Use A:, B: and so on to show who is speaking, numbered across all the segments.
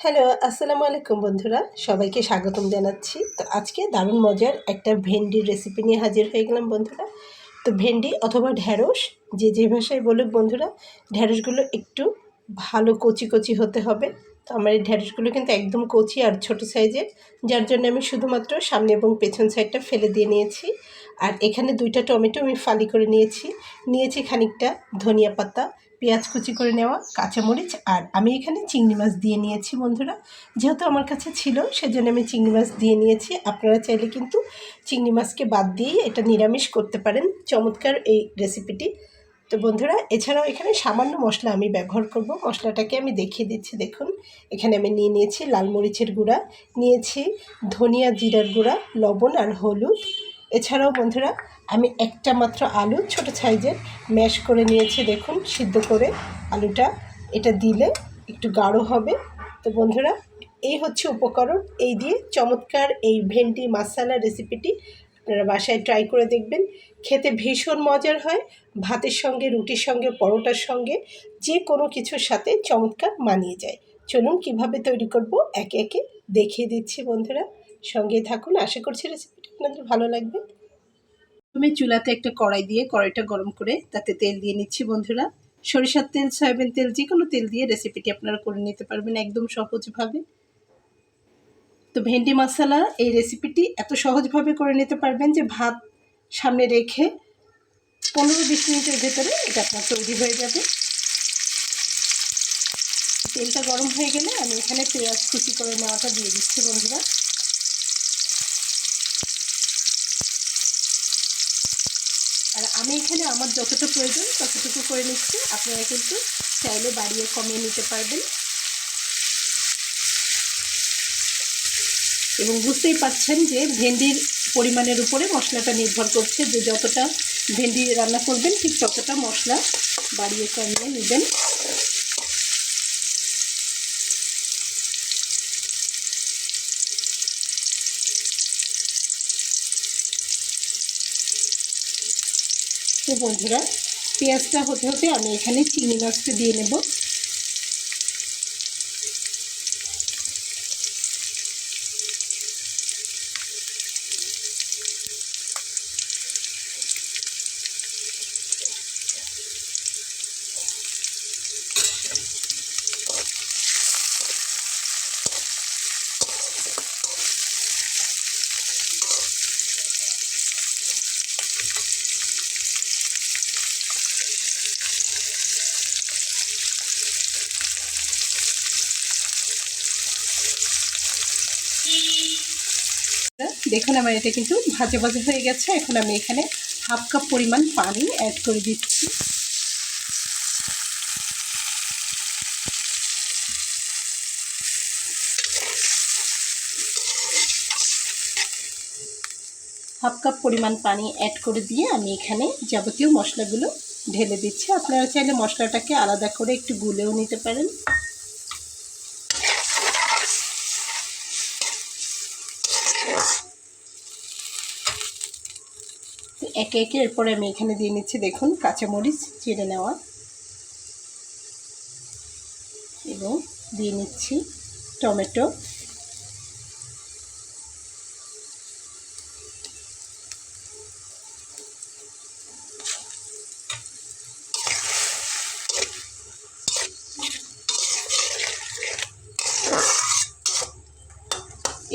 A: Hello, আসসালামু আলাইকুম বন্ধুরা। সবাইকে স্বাগতম জানাচ্ছি। তো আজকে দারুণ মজার একটা ভেন্ডির রেসিপি নিয়ে হাজির হয়ে গেলাম বন্ধুরা। তো ভেন্ডি অথবা ঢ্যাঁড়স যে ভাষায় বলুক বন্ধুরা, ঢ্যাঁড়সগুলো একটু ভালো কচি কচি হতে হবে। তো আমার এই ঢ্যাঁড়সগুলো কিন্তু একদম কচি আর ছোট সাইজের, যার জন্য আমি শুধুমাত্র সামনে এবং পেছন সাইডটা ফেলে দিয়ে নিয়েছি। আর এখানে 2টা টমেটো আমি ফালি করে নিয়েছি খানিকটা ধনিয়া পাতা, পেঁয়াজ কুচি করে নেওয়া, কাঁচামরিচ, আর আমি এখানে চিংড়ি মাছ দিয়ে নিয়েছি বন্ধুরা। যেহেতু আমার কাছে ছিল সেজন্য আমি চিংড়ি মাছ দিয়ে নিয়েছি। আপনারা চাইলে কিন্তু চিংড়ি মাছকে বাদ দিয়েই এটা নিরামিষ করতে পারেন। চমৎকার এই রেসিপিটি। তো বন্ধুরা, এছাড়াও এখানে সামান্য মশলা আমি ব্যবহার করব। মশলাটাকে আমি দেখিয়ে দিচ্ছি। দেখুন, এখানে আমি নিয়েছি লাল মরিচের গুঁড়া, নিয়েছি ধনিয়া জিরার গুঁড়া, লবণ আর হলুদ। এছাড়াও বন্ধুরা, আমি একটা মাত্র আলু ছোট সাইজের ম্যাশ করে নিয়েছি। দেখুন, সিদ্ধ করে আলুটা, এটা দিলে একটু গাঢ় হবে। তো বন্ধুরা, এই হচ্ছে উপকরণ। এই দিয়ে চমৎকার এই ভেন্ডি মশলা রেসিপিটি আপনারা বাসায় ট্রাই করে দেখবেন। খেতে ভীষণ মজার হয়। ভাতের সঙ্গে, রুটির সঙ্গে, পরোটার সঙ্গে, যে কোনো কিছুর সাথে চমৎকার মানিয়ে যায়। চলুন কিভাবে তৈরি করব একে একে দেখিয়ে দিচ্ছি বন্ধুরা। সঙ্গে থাকুন, আশা করছি রেসিপিটি আপনাদের ভালো লাগবে। আমি চুলাতে একটা কড়াই দিয়ে কড়াইটা গরম করে তাতে তেল দিয়ে নিচ্ছি বন্ধুরা। সরিষার তেল, সয়াবিন তেল, যে কোনো তেল দিয়ে রেসিপিটি আপনারা করে নিতে পারবেন একদম সহজভাবে। তো ভেন্ডি মশলা এই রেসিপিটি এত সহজভাবে করে নিতে পারবেন যে ভাত সামনে রেখে 15-20 মিনিটের ভেতরে এটা আপনার তৈরি হয়ে যাবে। তেলটা গরম হয়ে গেলে আমি এখানে পেঁয়াজ কুচি করে নেওয়াটা দিয়ে দিচ্ছি বন্ধুরা। আর আমি এখানে আমার যতটা প্রয়োজন ততটুকু করে নিচ্ছি। আপনারা কিন্তু চাইলে বাড়িয়ে কমিয়ে নিতে পারবেন। এবং বুঝতেই পারছেন যে ভেন্ডির পরিমাণের উপরে মশলাটা নির্ভর করছে, যে যতটা ভেন্ডি রান্না করবেন ঠিক ততটা মশলা বাড়িয়ে কমিয়ে নেবেন। তো বন্ধুরা, পেঁয়াজটা হতে হতে আমি এখানে চিংড়ি মাছটা দিয়ে নেব। দেখুন, আমার এটা কিন্তু ভাজা ভাজা হয়ে গেছে। এখন আমি এখানে হাফ কাপ পরিমাণ পানি অ্যাড করে দিচ্ছি। হাফ কাপ পরিমাণ পানি অ্যাড করে দিয়ে আমি এখানে যাবতীয় মশলাগুলো ঢেলে দিচ্ছি। আপনারা চাইলে মশলাটাকে আলাদা করে একটু গুলেও নিতে পারেন। একে একে এরপরে আমি এখানে দিয়ে নিচ্ছি, দেখুন, কাঁচামরিচ চিড়ে নেওয়া, এবং দিয়ে নিচ্ছি টমেটো,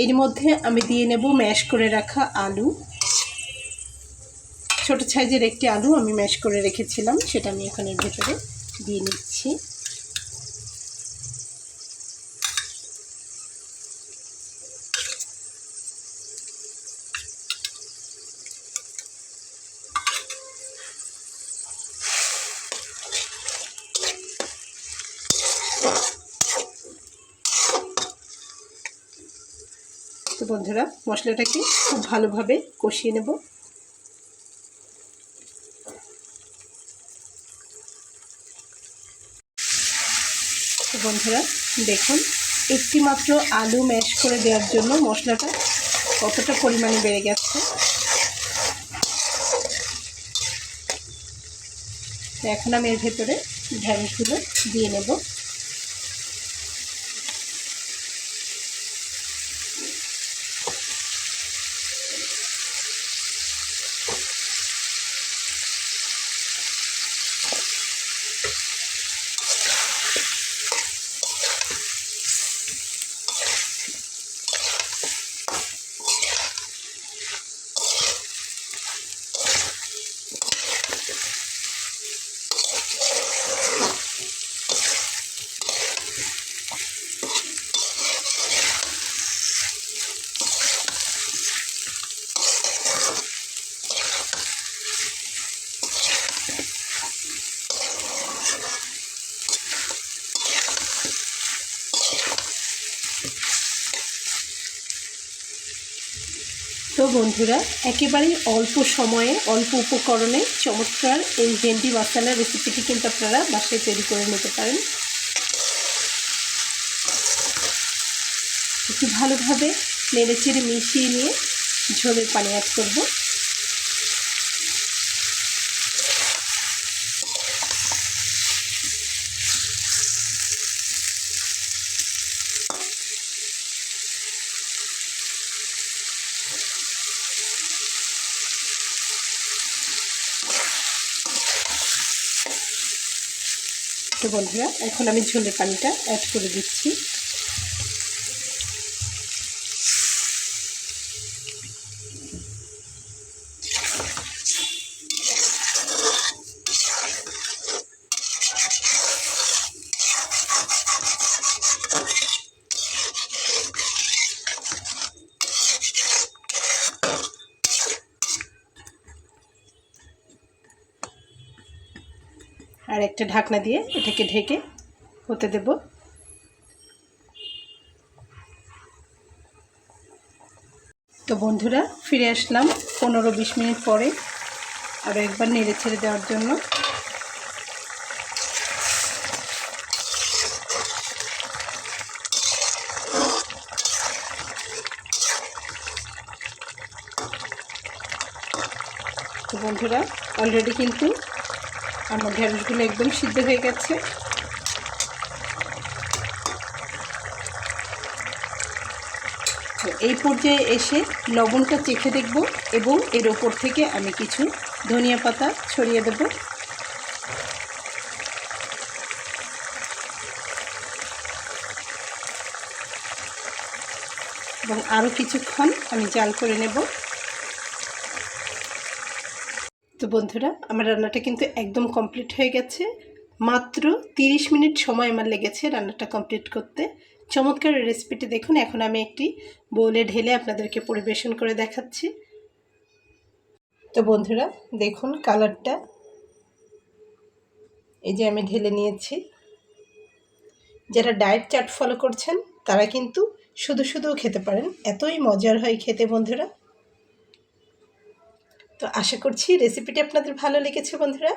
A: এর মধ্যে আমি দিয়ে নেব ম্যাশ করে রাখা আলু। ছোট সাইজের একটি আলু আমি ম্যাশ করে রেখেছিলাম, সেটা আমি এখন এর ভেতরে দিয়ে নিচ্ছি। তো বন্ধুরা, মশলাটাকে খুব ভালোভাবে কষিয়ে নেব। তো বন্ধুরা, দেখুন, একটি মাত্র আলু ম্যাশ করে দেওয়ার জন্য মশলাটা কতটা পরিমাণে বেড়ে গেছে। তো এখন আমি এর ভেতরে ঢ্যাঁড়সগুলো দিয়ে নেব। তো বন্ধুরা, একেবারেই অল্প সময়ে অল্প উপকরণে চমৎকার এই ভেন্ডি মশলা রেসিপিটি কিন্তু আপনারা বাসায় তৈরি করে নিতে পারেন। একটু ভালোভাবে নেড়েচেড়ে মিশিয়ে নিয়ে ঝোলের পানি অ্যাড করব। তো বন্ধুরা, এখন আমি ঝোলের পানিটা অ্যাড করে দিচ্ছি। আর একটা ঢাকনা দিয়ে এটাকে ঢেকে হতে দেব। তো বন্ধুরা, ফিরে আসলাম 15-20 মিনিট পরে আরও একবার নেড়ে ছেড়ে দেওয়ার জন্য। তো বন্ধুরা, অলরেডি কিন্তু আমার ঢেঁড়সগুলো একদম সিদ্ধ হয়ে গেছে। তো এই পর্যায়ে এসে লবণটা চেখে দেখব এবং এর ওপর থেকে আমি কিছু ধনিয়া পাতা ছড়িয়ে দেব। এবং আরও কিছুক্ষণ আমি জাল করে নেব। তো বন্ধুরা, আমার রান্নাটা কিন্তু একদম কমপ্লিট হয়ে গেছে। মাত্র 30 মিনিট সময় আমার লেগেছে রান্নাটা কমপ্লিট করতে। চমৎকার রেসিপিটি দেখুন। এখন আমি একটি বোলে ঢেলে আপনাদেরকে পরিবেশন করে দেখাচ্ছি। তো বন্ধুরা, দেখুন কালারটা, এই যে আমি ঢেলে নিয়েছি। যারা ডায়েট চার্ট ফলো করছেন তারা কিন্তু শুধু শুধুও খেতে পারেন, এতই মজার হয় খেতে বন্ধুরা। তো আশা করছি রেসিপিটি আপনাদের ভালো লেগেছে বন্ধুরা।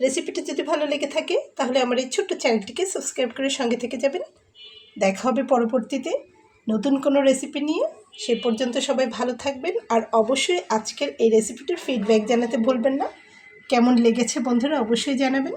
A: রেসিপিটি যদি ভালো লেগে থাকে তাহলে আমার এই ছোট্ট চ্যানেলটিকে সাবস্ক্রাইব করে সঙ্গে থেকে যাবেন। দেখা হবে পরবর্তীতে নতুন কোনো রেসিপি নিয়ে। সে পর্যন্ত সবাই ভালো থাকবেন। আর অবশ্যই আজকের এই রেসিপিটির ফিডব্যাক জানাতে ভুলবেন না। কেমন লেগেছে বন্ধুরা অবশ্যই জানাবেন।